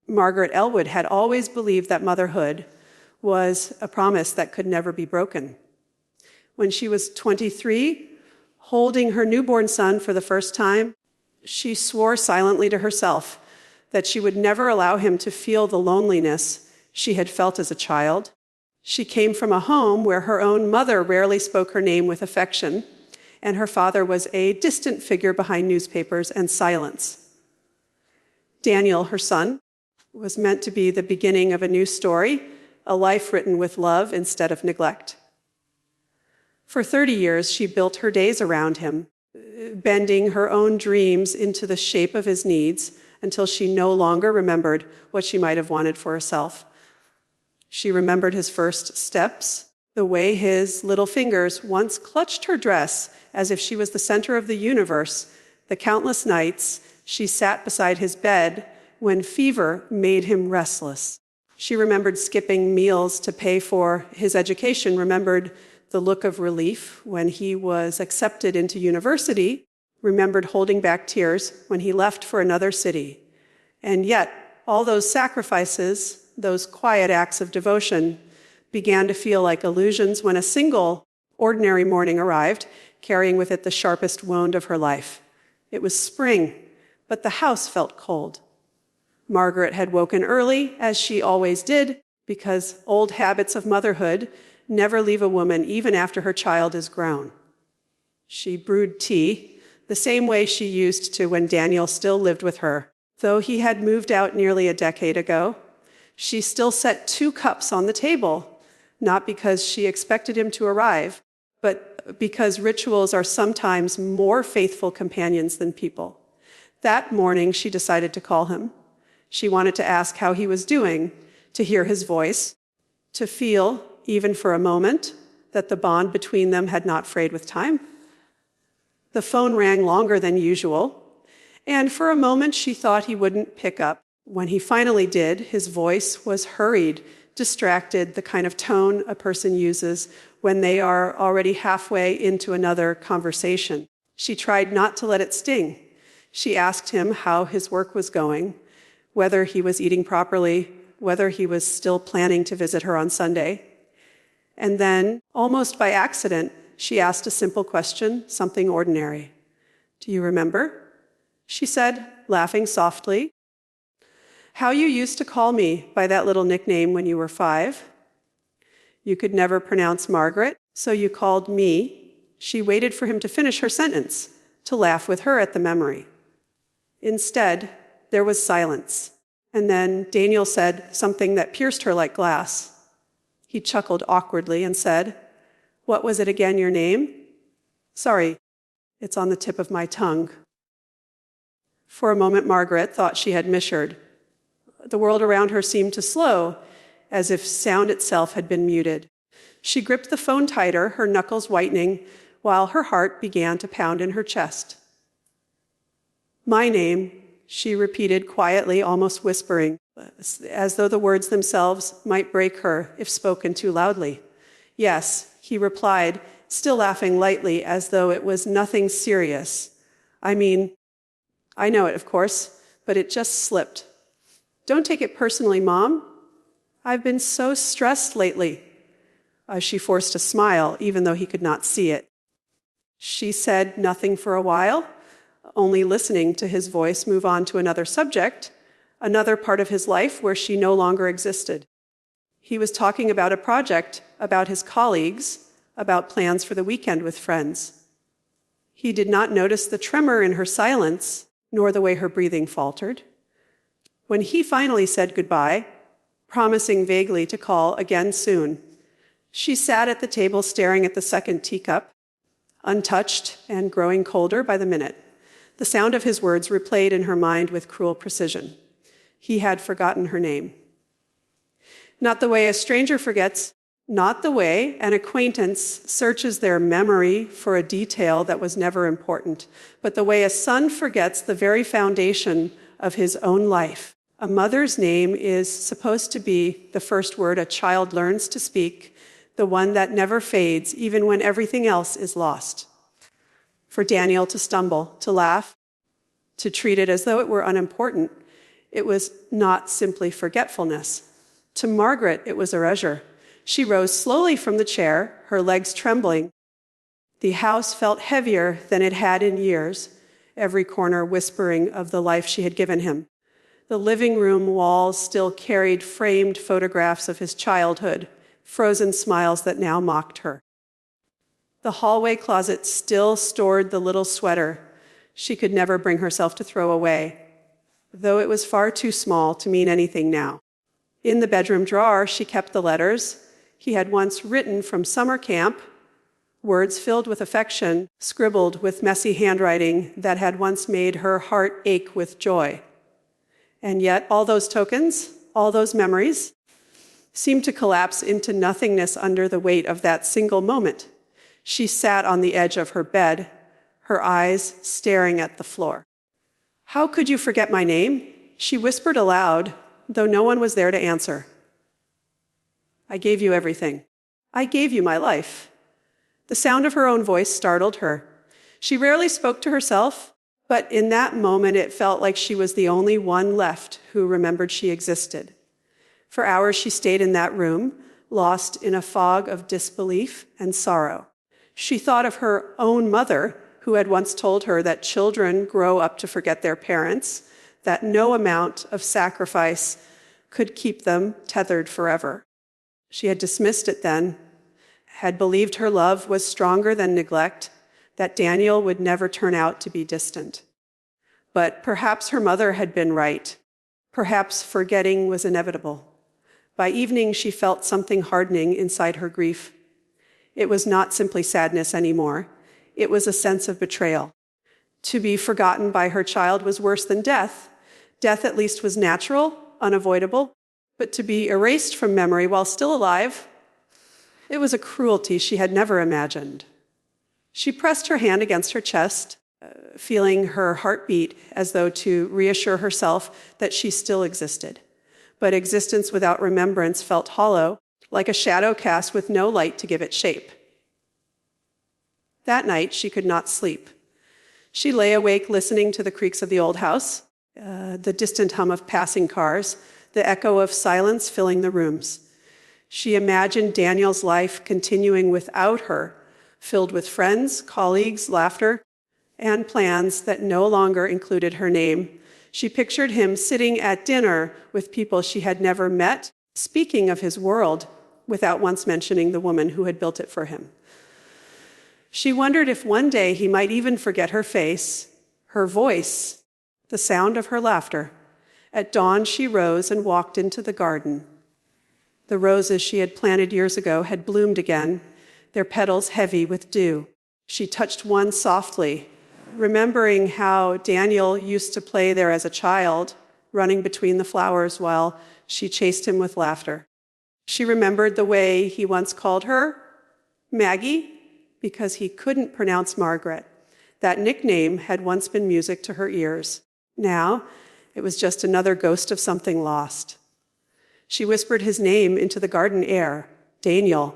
Margaret Elwood had always believed that motherhood was a promise that could never be broken. When she was 23, holding her newborn son for the first time, she swore silently to herself that she would never allow him to feel the loneliness she had felt as a child. She came from a home where her own mother rarely spoke her name with affection, and her father was a distant figure behind newspapers and silence. Daniel, her son, was meant to be the beginning of a new story, a life written with love instead of neglect. For 30 years, she built her days around him, bending her own dreams into the shape of his needs until she no longer remembered what she might have wanted for herself. She remembered his first steps, the way his little fingers once clutched her dress as if she was the center of the universe, the countless nights she sat beside his bed when fever made him restless. She remembered skipping meals to pay for his education, remembered the look of relief when he was accepted into university, remembered holding back tears when he left for another city. And yet, all those sacrifices, those quiet acts of devotion, began to feel like illusions when a single, ordinary morning arrived, carrying with it the sharpest wound of her life. It was spring, but the house felt cold. Margaret had woken early, as she always did, because old habits of motherhood never leave a woman even after her child is grown. She brewed tea, the same way she used to when Daniel still lived with her. Though he had moved out nearly a decade ago, she still set 2 cups on the table, not because she expected him to arrive, but because rituals are sometimes more faithful companions than people. That morning, she decided to call him. She wanted to ask how he was doing, to hear his voice, to feel, even for a moment, that the bond between them had not frayed with time. The phone rang longer than usual, and for a moment she thought he wouldn't pick up. When he finally did, his voice was hurried, distracted, the kind of tone a person uses when they are already halfway into another conversation. She tried not to let it sting. She asked him how his work was going, whether he was eating properly, whether he was still planning to visit her on Sunday. And then, almost by accident, she asked a simple question, something ordinary. "Do you remember?" She said, laughing softly, "How you used to call me by that little nickname when you were 5. You could never pronounce Margaret, so you called me." She waited for him to finish her sentence, to laugh with her at the memory. Instead, there was silence, and then Daniel said something that pierced her like glass. He chuckled awkwardly and said, "What was it again, your name?" "Sorry, it's on the tip of my tongue." For a moment, Margaret thought she had misheard. The world around her seemed to slow, as if sound itself had been muted. She gripped the phone tighter, her knuckles whitening, while her heart began to pound in her chest. "My name," she repeated quietly, almost whispering, as though the words themselves might break her if spoken too loudly. "Yes," he replied, still laughing lightly as though it was nothing serious. "I mean, I know it, of course, but it just slipped. Don't take it personally, Mom. I've been so stressed lately." She forced a smile, even though he could not see it. She said nothing for a while, only listening to his voice move on to another subject, another part of his life where she no longer existed. He was talking about a project, about his colleagues, about plans for the weekend with friends. He did not notice the tremor in her silence, nor the way her breathing faltered. When he finally said goodbye, promising vaguely to call again soon, she sat at the table staring at the second teacup, untouched and growing colder by the minute. The sound of his words replayed in her mind with cruel precision. He had forgotten her name. Not the way a stranger forgets, not the way an acquaintance searches their memory for a detail that was never important, but the way a son forgets the very foundation of his own life. A mother's name is supposed to be the first word a child learns to speak, the one that never fades, even when everything else is lost. For Daniel to stumble, to laugh, to treat it as though it were unimportant, It was not simply forgetfulness. To Margaret, it was erasure. She rose slowly from the chair, her legs trembling. The house felt heavier than it had in years, every corner whispering of the life she had given him. The living room walls still carried framed photographs of his childhood, frozen smiles that now mocked her. The hallway closet still stored the little sweater she could never bring herself to throw away, though it was far too small to mean anything now. In the bedroom drawer, she kept the letters he had once written from summer camp, words filled with affection, scribbled with messy handwriting that had once made her heart ache with joy. And yet, all those tokens, all those memories, seemed to collapse into nothingness under the weight of that single moment. She sat on the edge of her bed, her eyes staring at the floor. "How could you forget my name?" she whispered aloud, though no one was there to answer. "I gave you everything. I gave you my life." The sound of her own voice startled her. She rarely spoke to herself, but in that moment it felt like she was the only one left who remembered she existed. For hours she stayed in that room, lost in a fog of disbelief and sorrow. She thought of her own mother, who had once told her that children grow up to forget their parents, that no amount of sacrifice could keep them tethered forever. She had dismissed it then, had believed her love was stronger than neglect, that Daniel would never turn out to be distant. But perhaps her mother had been right. Perhaps forgetting was inevitable. By evening, she felt something hardening inside her grief. It was not simply sadness anymore. It was a sense of betrayal. To be forgotten by her child was worse than death. Death at least was natural, unavoidable. But to be erased from memory while still alive, it was a cruelty she had never imagined. She pressed her hand against her chest, feeling her heart beat as though to reassure herself that she still existed. But existence without remembrance felt hollow, like a shadow cast with no light to give it shape. That night, she could not sleep. She lay awake listening to the creaks of the old house, the distant hum of passing cars, the echo of silence filling the rooms. She imagined Daniel's life continuing without her, filled with friends, colleagues, laughter, and plans that no longer included her name. She pictured him sitting at dinner with people she had never met, speaking of his world without once mentioning the woman who had built it for him. She wondered if one day he might even forget her face, her voice, the sound of her laughter. At dawn, she rose and walked into the garden. The roses she had planted years ago had bloomed again, their petals heavy with dew. She touched one softly, remembering how Daniel used to play there as a child, running between the flowers while she chased him with laughter. She remembered the way he once called her Maggie, because he couldn't pronounce Margaret. That nickname had once been music to her ears. Now, it was just another ghost of something lost. She whispered his name into the garden air, Daniel,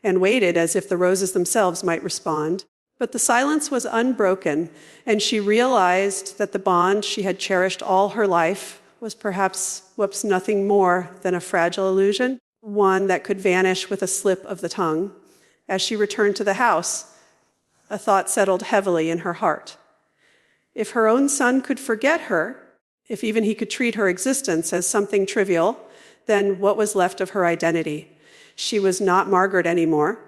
and waited as if the roses themselves might respond. But the silence was unbroken, and she realized that the bond she had cherished all her life was perhaps nothing more than a fragile illusion, one that could vanish with a slip of the tongue. As she returned to the house, a thought settled heavily in her heart. If her own son could forget her, if even he could treat her existence as something trivial, then what was left of her identity? She was not Margaret anymore,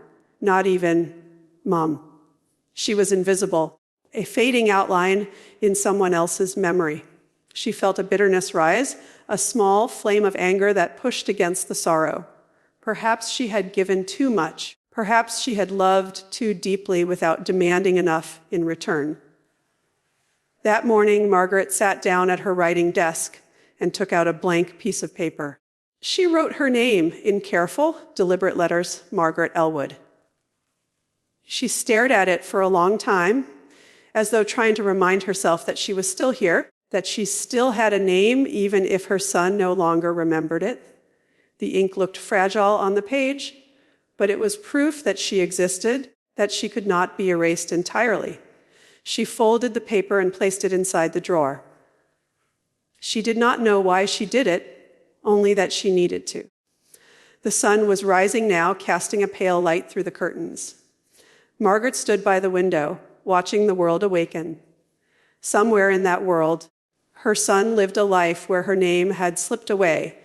not even Mom. She was invisible, a fading outline in someone else's memory. She felt a bitterness rise, a small flame of anger that pushed against the sorrow. Perhaps she had given too much. Perhaps she had loved too deeply without demanding enough in return. That morning, Margaret sat down at her writing desk and took out a blank piece of paper. She wrote her name in careful, deliberate letters, Margaret Elwood. She stared at it for a long time, as though trying to remind herself that she was still here, that she still had a name even if her son no longer remembered it. The ink looked fragile on the page, but it was proof that she existed, that she could not be erased entirely. She folded the paper and placed it inside the drawer. She did not know why she did it, only that she needed to. The sun was rising now, casting a pale light through the curtains. Margaret stood by the window, watching the world awaken. Somewhere in that world, her son lived a life where her name had slipped away,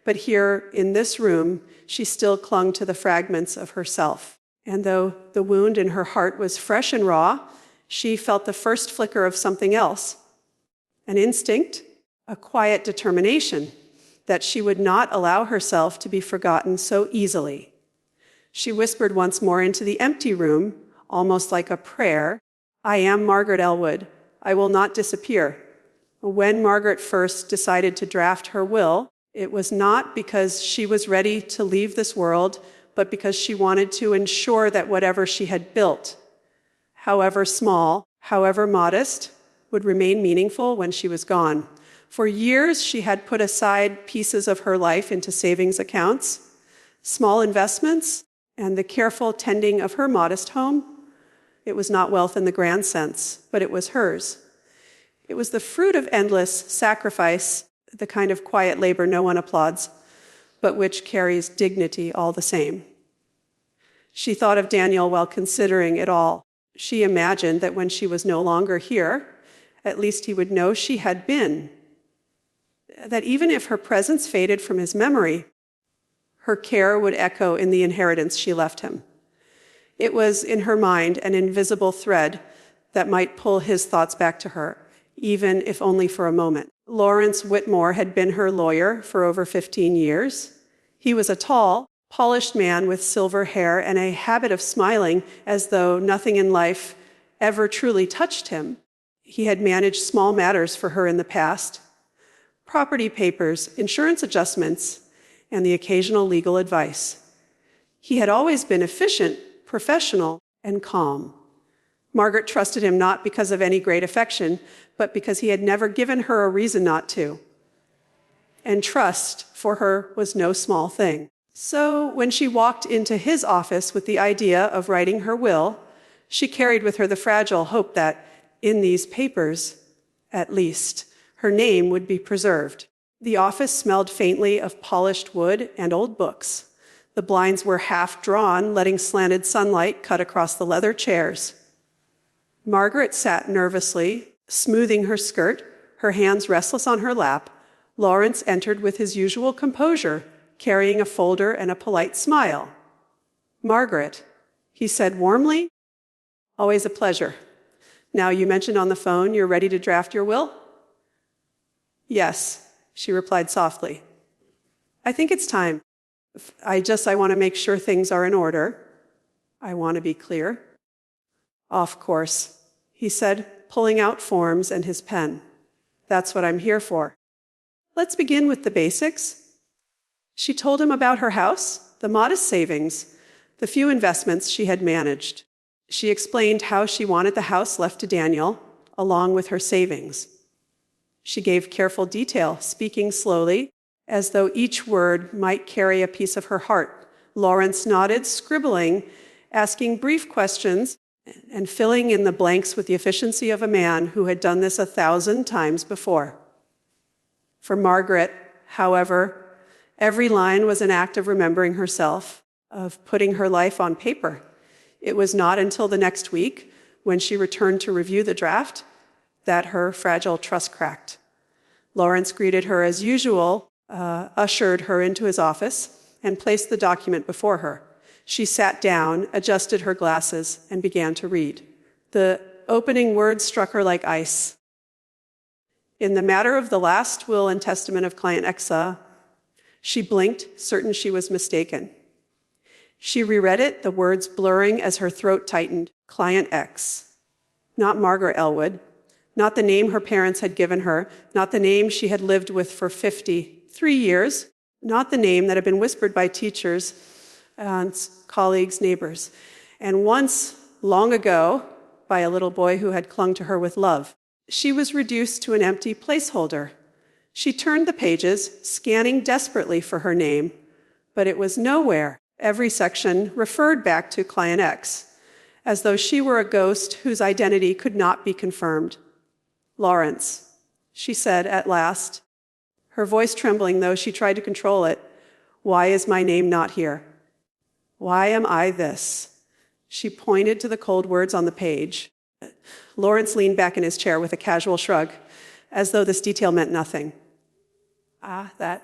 but here in this room, she still clung to the fragments of herself. And though the wound in her heart was fresh and raw, she felt the first flicker of something else, an instinct, a quiet determination that she would not allow herself to be forgotten so easily. She whispered once more into the empty room, almost like a prayer, "I am Margaret Elwood. I will not disappear." When Margaret first decided to draft her will, it was not because she was ready to leave this world, but because she wanted to ensure that whatever she had built, however small, however modest, would remain meaningful when she was gone. For years, she had put aside pieces of her life into savings accounts, small investments, and the careful tending of her modest home. It was not wealth in the grand sense, but it was hers. It was the fruit of endless sacrifice, the kind of quiet labor no one applauds, but which carries dignity all the same. She thought of Daniel while considering it all. She imagined that when she was no longer here, at least he would know she had been. That even if her presence faded from his memory, her care would echo in the inheritance she left him. It was in her mind an invisible thread that might pull his thoughts back to her, even if only for a moment. Lawrence Whitmore had been her lawyer for over 15 years. He was a tall, polished man with silver hair and a habit of smiling as though nothing in life ever truly touched him. He had managed small matters for her in the past: property papers, insurance adjustments, and the occasional legal advice. He had always been efficient, professional, and calm. Margaret trusted him not because of any great affection, but because he had never given her a reason not to. And trust for her was no small thing. So when she walked into his office with the idea of writing her will, she carried with her the fragile hope that in these papers, at least, her name would be preserved. The office smelled faintly of polished wood and old books. The blinds were half drawn, letting slanted sunlight cut across the leather chairs. Margaret sat nervously, smoothing her skirt, her hands restless on her lap. Lawrence entered with his usual composure, carrying a folder and a polite smile. "Margaret," he said warmly, "always a pleasure. Now, you mentioned on the phone you're ready to draft your will?" "Yes," she replied softly. "I think it's time. I want to make sure things are in order. I want to be clear." "Of course," he said, pulling out forms and his pen. "That's what I'm here for. Let's begin with the basics." She told him about her house, the modest savings, the few investments she had managed. She explained how she wanted the house left to Daniel, along with her savings. She gave careful detail, speaking slowly, as though each word might carry a piece of her heart. Lawrence nodded, scribbling, asking brief questions, and filling in the blanks with the efficiency of a man who had done this 1,000 times before. For Margaret, however, every line was an act of remembering herself, of putting her life on paper. It was not until the next week, when she returned to review the draft, that her fragile trust cracked. Lawrence greeted her as usual, ushered her into his office, and placed the document before her. She sat down, adjusted her glasses, and began to read. The opening words struck her like ice. "In the matter of the last will and testament of Client Exa," she blinked, certain she was mistaken. She reread it, the words blurring as her throat tightened. Client X. Not Margaret Elwood. Not the name her parents had given her. Not the name she had lived with for 53 years. Not the name that had been whispered by teachers, aunts, colleagues, neighbors. And once, long ago, by a little boy who had clung to her with love. She was reduced to an empty placeholder. She turned the pages, scanning desperately for her name, but it was nowhere. Every section referred back to Client X, as though she were a ghost whose identity could not be confirmed. "Lawrence," she said at last, Her voice trembling, though she tried to control it. Why is my name not here? Why am I this? She pointed to the cold words on the page. Lawrence leaned back in his chair with a casual shrug, as though this detail meant nothing. That.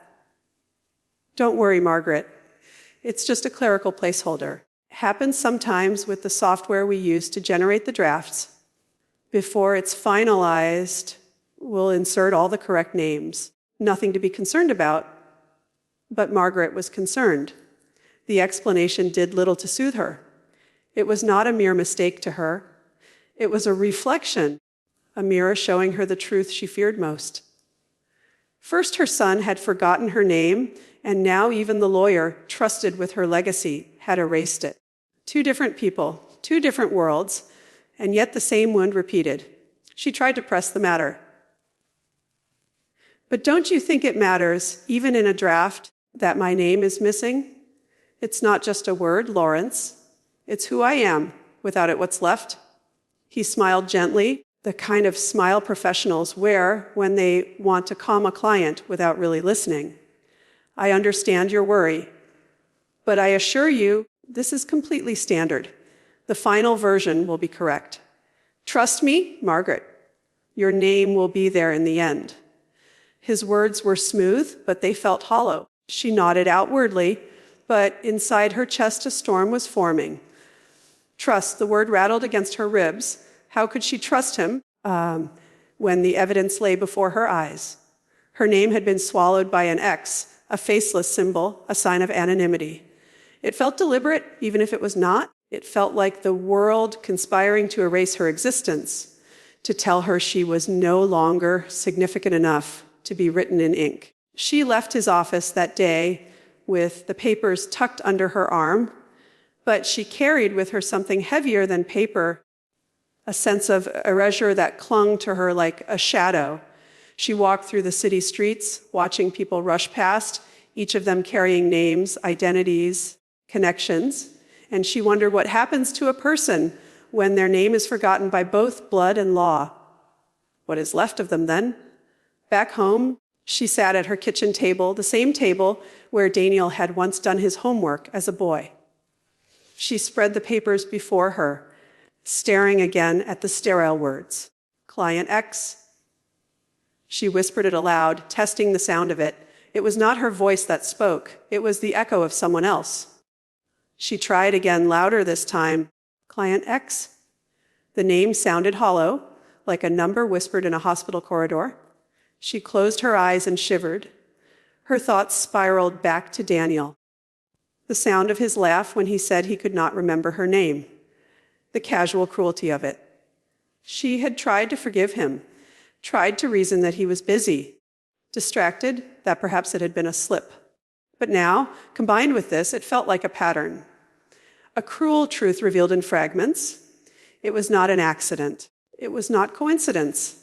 Don't worry, Margaret. It's just a clerical placeholder. It happens sometimes with the software we use to generate the drafts. Before it's finalized, we'll insert all the correct names. Nothing to be concerned about. But Margaret was concerned. The explanation did little to soothe her. It was not a mere mistake to her. It was a reflection, a mirror showing her the truth she feared most. First, her son had forgotten her name, and now even the lawyer, trusted with her legacy, had erased it. Two different people, two different worlds, and yet the same wound repeated. She tried to press the matter. But don't you think it matters, even in a draft, that my name is missing? It's not just a word, Lawrence. It's who I am. Without it, what's left? He smiled gently, the kind of smile professionals wear when they want to calm a client without really listening. I understand your worry, but I assure you this is completely standard. The final version will be correct. Trust me, Margaret, your name will be there in the end. His words were smooth, but they felt hollow. She nodded outwardly, but inside her chest a storm was forming. Trust, the word rattled against her ribs. How could she trust him when the evidence lay before her eyes? Her name had been swallowed by an X, a faceless symbol, a sign of anonymity. It felt deliberate, even if it was not. It felt like the world conspiring to erase her existence, to tell her she was no longer significant enough to be written in ink. She left his office that day with the papers tucked under her arm, but she carried with her something heavier than paper, a sense of erasure that clung to her like a shadow. She walked through the city streets, watching people rush past, each of them carrying names, identities, connections, and she wondered what happens to a person when their name is forgotten by both blood and law. What is left of them then? Back home, she sat at her kitchen table, the same table where Daniel had once done his homework as a boy. She spread the papers before her, staring again at the sterile words. Client X. She whispered it aloud, testing the sound of it. It was not her voice that spoke. It was the echo of someone else. She tried again, louder this time. Client X. The name sounded hollow, like a number whispered in a hospital corridor. She closed her eyes and shivered. Her thoughts spiraled back to Daniel. The sound of his laugh when he said he could not remember her name. The casual cruelty of it. She had tried to forgive him, tried to reason that he was busy, distracted, that perhaps it had been a slip. But now, combined with this, it felt like a pattern. A cruel truth revealed in fragments. It was not an accident. It was not coincidence.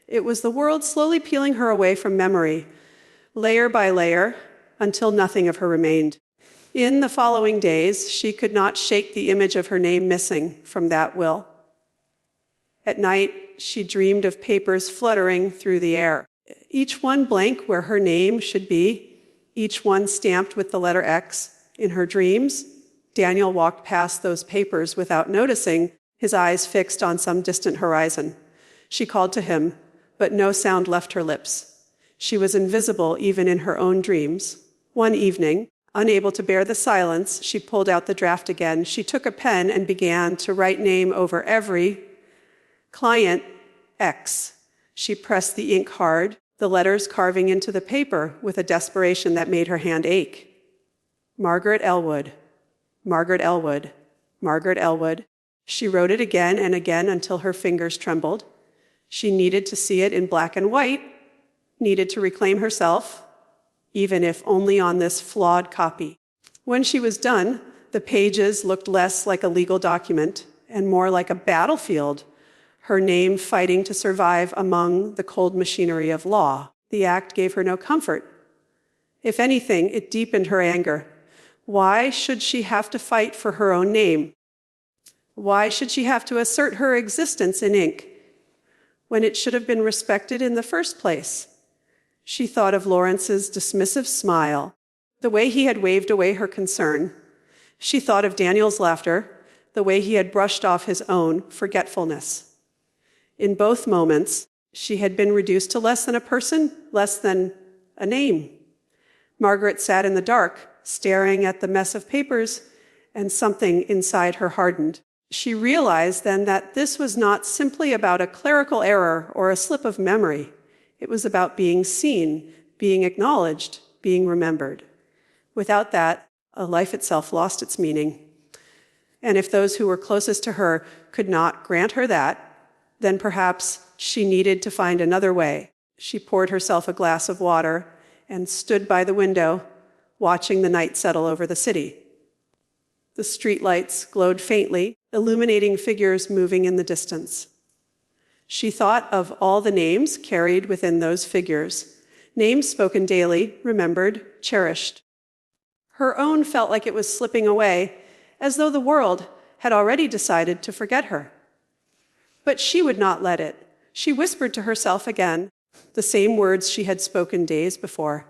It was the world slowly peeling her away from memory, layer by layer, until nothing of her remained. In the following days, she could not shake the image of her name missing from that will. At night, she dreamed of papers fluttering through the air, each one blank where her name should be, each one stamped with the letter X. In her dreams, Daniel walked past those papers without noticing, his eyes fixed on some distant horizon. She called to him, but no sound left her lips. She was invisible even in her own dreams. One evening, unable to bear the silence, she pulled out the draft again. She took a pen and began to write name over every client X. She pressed the ink hard, the letters carving into the paper with a desperation that made her hand ache. Margaret Elwood, Margaret Elwood, Margaret Elwood. She wrote it again and again until her fingers trembled. She needed to see it in black and white, needed to reclaim herself, even if only on this flawed copy. When she was done, the pages looked less like a legal document and more like a battlefield, her name fighting to survive among the cold machinery of law. The act gave her no comfort. If anything, it deepened her anger. Why should she have to fight for her own name? Why should she have to assert her existence in ink when it should have been respected in the first place? She thought of Lawrence's dismissive smile, the way he had waved away her concern. She thought of Daniel's laughter, the way he had brushed off his own forgetfulness. In both moments, she had been reduced to less than a person, less than a name. Margaret sat in the dark, staring at the mess of papers, and something inside her hardened. She realized then that this was not simply about a clerical error or a slip of memory. It was about being seen, being acknowledged, being remembered. Without that, life itself lost its meaning. And if those who were closest to her could not grant her that, then perhaps she needed to find another way. She poured herself a glass of water and stood by the window, watching the night settle over the city. The streetlights glowed faintly, illuminating figures moving in the distance. She thought of all the names carried within those figures, names spoken daily, remembered, cherished. Her own felt like it was slipping away, as though the world had already decided to forget her. But she would not let it. She whispered to herself again, the same words she had spoken days before.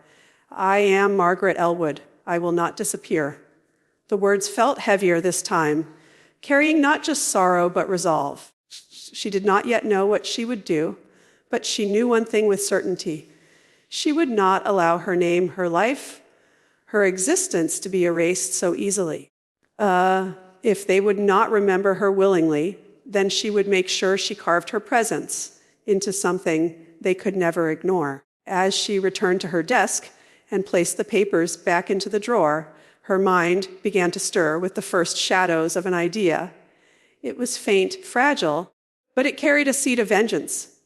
I am Margaret Elwood. I will not disappear. The words felt heavier this time, carrying not just sorrow but resolve. She did not yet know what she would do, but she knew one thing with certainty. She would not allow her name, her life, her existence to be erased so easily. If they would not remember her willingly, then she would make sure she carved her presence into something they could never ignore. As she returned to her desk and placed the papers back into the drawer, her mind began to stir with the first shadows of an idea. It was faint, fragile, but it carried a seed of vengeance.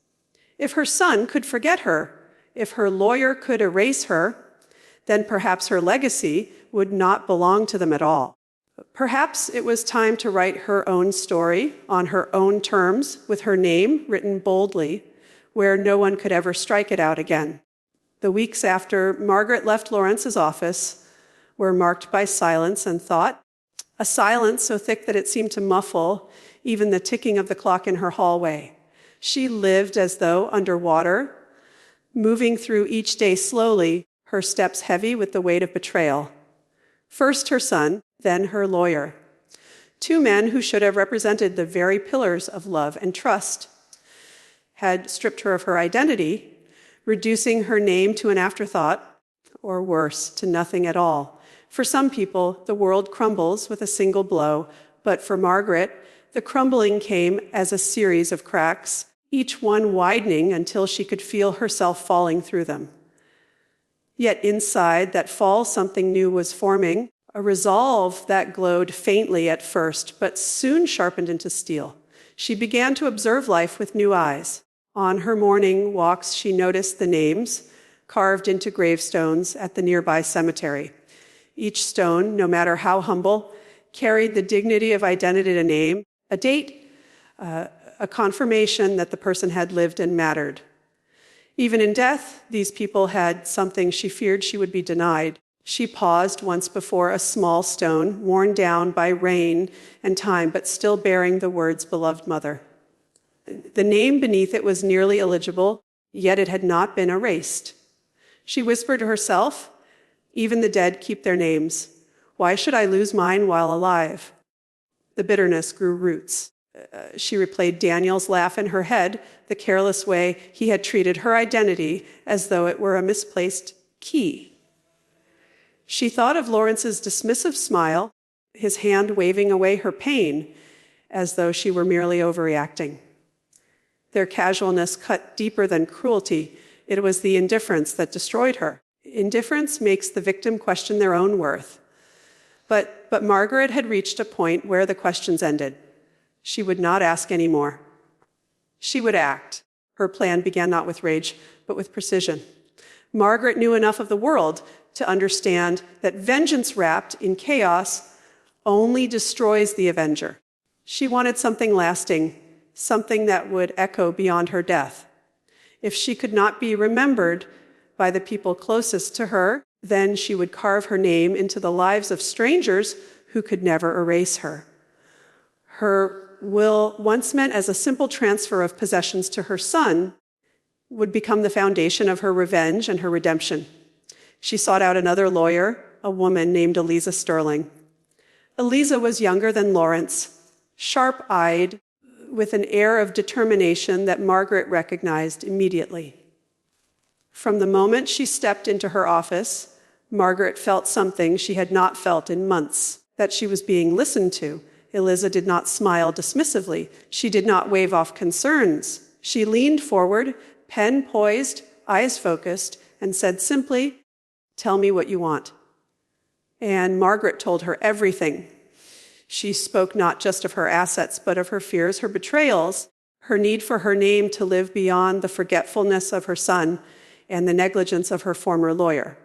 If her son could forget her, if her lawyer could erase her, then perhaps her legacy would not belong to them at all. Perhaps it was time to write her own story on her own terms, with her name written boldly, where no one could ever strike it out again. The weeks after Margaret left Lawrence's office were marked by silence and thought, a silence so thick that it seemed to muffle even the ticking of the clock in her hallway. She lived as though underwater, moving through each day slowly, her steps heavy with the weight of betrayal. First her son, then her lawyer. Two men who should have represented the very pillars of love and trust had stripped her of her identity, reducing her name to an afterthought, or worse, to nothing at all. For some people, the world crumbles with a single blow, but for Margaret, the crumbling came as a series of cracks, each one widening until she could feel herself falling through them. Yet inside that fall, something new was forming, a resolve that glowed faintly at first, but soon sharpened into steel. She began to observe life with new eyes. On her morning walks, she noticed the names carved into gravestones at the nearby cemetery. Each stone, no matter how humble, carried the dignity of identity, a name, a date, a confirmation that the person had lived and mattered. Even in death, these people had something she feared she would be denied. She paused once before a small stone, worn down by rain and time, but still bearing the words, beloved mother. The name beneath it was nearly illegible, yet it had not been erased. She whispered to herself, even the dead keep their names. Why should I lose mine while alive? The bitterness grew roots. She replayed Daniel's laugh in her head, the careless way he had treated her identity as though it were a misplaced key. She thought of Lawrence's dismissive smile, his hand waving away her pain, as though she were merely overreacting. Their casualness cut deeper than cruelty. It was the indifference that destroyed her. Indifference makes the victim question their own worth. But Margaret had reached a point where the questions ended. She would not ask anymore. She would act. Her plan began not with rage, but with precision. Margaret knew enough of the world to understand that vengeance wrapped in chaos only destroys the avenger. She wanted something lasting, something that would echo beyond her death. If she could not be remembered by the people closest to her, then she would carve her name into the lives of strangers who could never erase her. Her will, once meant as a simple transfer of possessions to her son, would become the foundation of her revenge and her redemption. She sought out another lawyer, a woman named Eliza Sterling. Eliza was younger than Lawrence, sharp-eyed, with an air of determination that Margaret recognized immediately. From the moment she stepped into her office, Margaret felt something she had not felt in months, that she was being listened to. Eliza did not smile dismissively. She did not wave off concerns. She leaned forward, pen poised, eyes focused, and said simply, "Tell me what you want." And Margaret told her everything. She spoke not just of her assets, but of her fears, her betrayals, her need for her name to live beyond the forgetfulness of her son and the negligence of her former lawyer.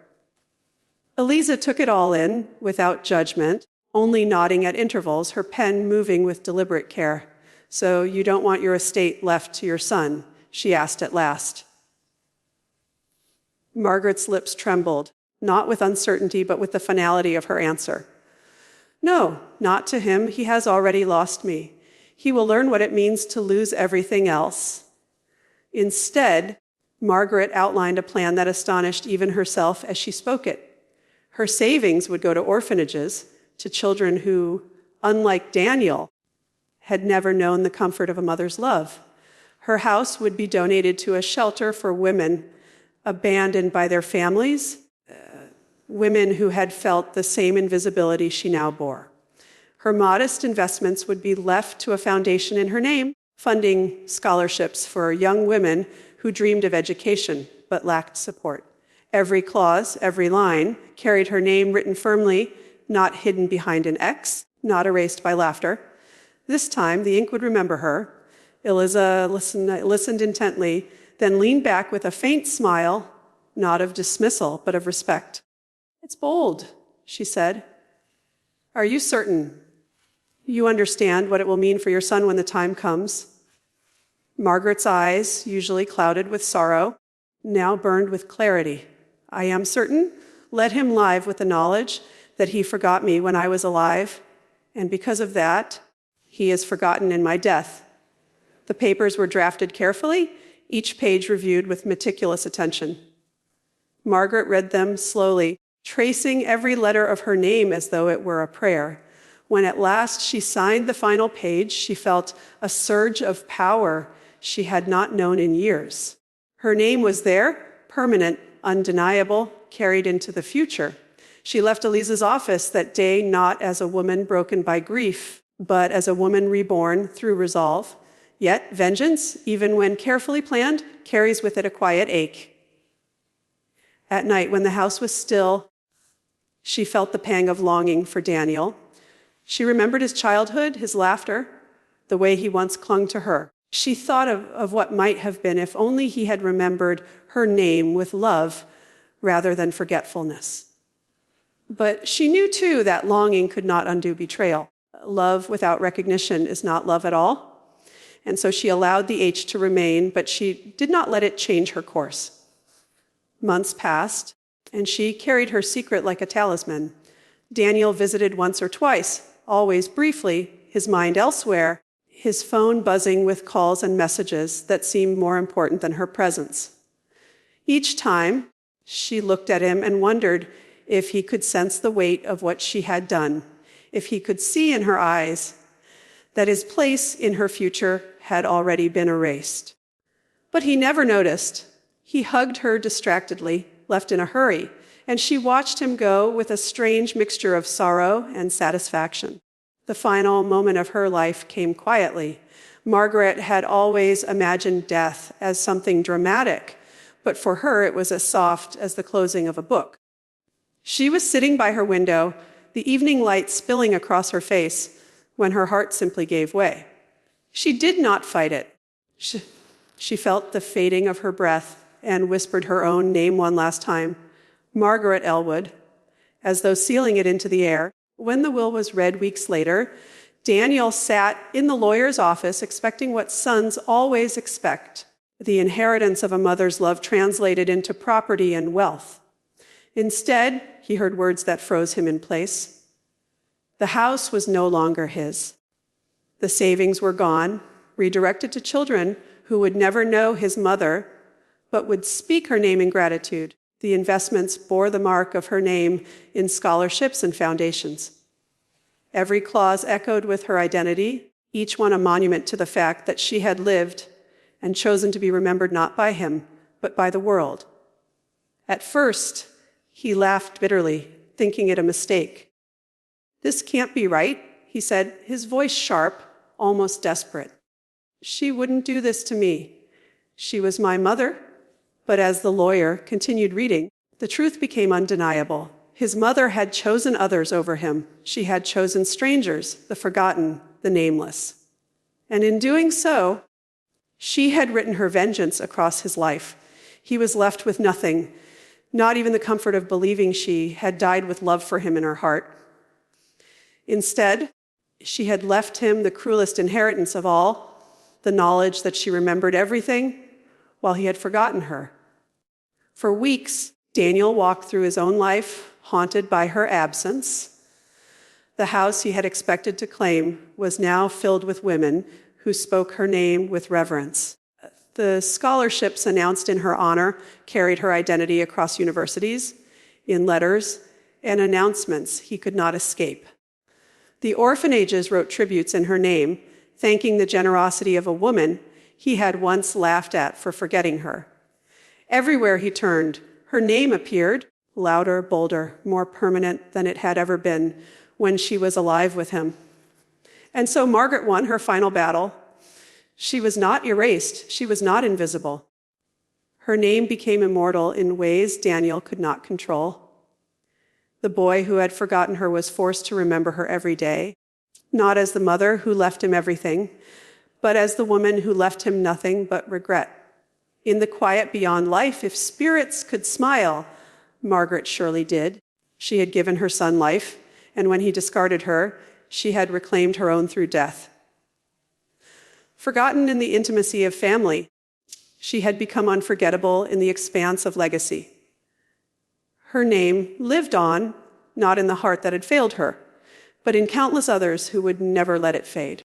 Eliza took it all in without judgment, only nodding at intervals, her pen moving with deliberate care. "So you don't want your estate left to your son?" she asked at last. Margaret's lips trembled, not with uncertainty, but with the finality of her answer. "No, not to him. He has already lost me. He will learn what it means to lose everything else." Instead, Margaret outlined a plan that astonished even herself as she spoke it. Her savings would go to orphanages, to children who, unlike Daniel, had never known the comfort of a mother's love. Her house would be donated to a shelter for women abandoned by their families, women who had felt the same invisibility she now bore. Her modest investments would be left to a foundation in her name, funding scholarships for young women who dreamed of education but lacked support. Every clause, every line, carried her name written firmly, not hidden behind an X, not erased by laughter. This time, the ink would remember her. Eliza listened intently, then leaned back with a faint smile, not of dismissal, but of respect. "It's bold," she said. "Are you certain you understand what it will mean for your son when the time comes?" Margaret's eyes, usually clouded with sorrow, now burned with clarity. "I am certain. Let him live with the knowledge that he forgot me when I was alive, and because of that, he is forgotten in my death." The papers were drafted carefully, each page reviewed with meticulous attention. Margaret read them slowly, tracing every letter of her name as though it were a prayer. When at last she signed the final page, she felt a surge of power she had not known in years. Her name was there, permanent, undeniable, carried into the future. She left Eliza's office that day not as a woman broken by grief, but as a woman reborn through resolve. Yet vengeance, even when carefully planned, carries with it a quiet ache. At night, when the house was still, she felt the pang of longing for Daniel. She remembered his childhood, his laughter, the way he once clung to her. She thought of what might have been if only he had remembered her name with love rather than forgetfulness. But she knew, too, that longing could not undo betrayal. Love without recognition is not love at all. And so she allowed the H to remain, but she did not let it change her course. Months passed, and she carried her secret like a talisman. Daniel visited once or twice, always briefly, his mind elsewhere, his phone buzzing with calls and messages that seemed more important than her presence. Each time, she looked at him and wondered if he could sense the weight of what she had done, if he could see in her eyes that his place in her future had already been erased. But he never noticed. He hugged her distractedly, left in a hurry, and she watched him go with a strange mixture of sorrow and satisfaction. The final moment of her life came quietly. Margaret had always imagined death as something dramatic, but for her it was as soft as the closing of a book. She was sitting by her window, the evening light spilling across her face, when her heart simply gave way. She did not fight it. She felt the fading of her breath and whispered her own name one last time, Margaret Elwood, as though sealing it into the air. When the will was read weeks later, Daniel sat in the lawyer's office expecting what sons always expect, the inheritance of a mother's love translated into property and wealth. Instead, he heard words that froze him in place. The house was no longer his. The savings were gone, redirected to children who would never know his mother, but would speak her name in gratitude. The investments bore the mark of her name in scholarships and foundations. Every clause echoed with her identity, each one a monument to the fact that she had lived and chosen to be remembered not by him, but by the world. At first, he laughed bitterly, thinking it a mistake. "This can't be right," he said, his voice sharp, almost desperate. "She wouldn't do this to me. She was my mother." But as the lawyer continued reading, the truth became undeniable. His mother had chosen others over him. She had chosen strangers, the forgotten, the nameless. And in doing so, she had written her vengeance across his life. He was left with nothing, not even the comfort of believing she had died with love for him in her heart. Instead, she had left him the cruelest inheritance of all, the knowledge that she remembered everything while he had forgotten her. For weeks, Daniel walked through his own life, haunted by her absence. The house he had expected to claim was now filled with women who spoke her name with reverence. The scholarships announced in her honor carried her identity across universities, in letters and announcements he could not escape. The orphanages wrote tributes in her name, thanking the generosity of a woman he had once laughed at for forgetting her. Everywhere he turned, her name appeared, louder, bolder, more permanent than it had ever been when she was alive with him. And so Margaret won her final battle. She was not erased. She was not invisible. Her name became immortal in ways Daniel could not control. The boy who had forgotten her was forced to remember her every day, not as the mother who left him everything, but as the woman who left him nothing but regret. In the quiet beyond life, if spirits could smile, Margaret surely did. She had given her son life, and when he discarded her, she had reclaimed her own through death. Forgotten in the intimacy of family, she had become unforgettable in the expanse of legacy. Her name lived on, not in the heart that had failed her, but in countless others who would never let it fade.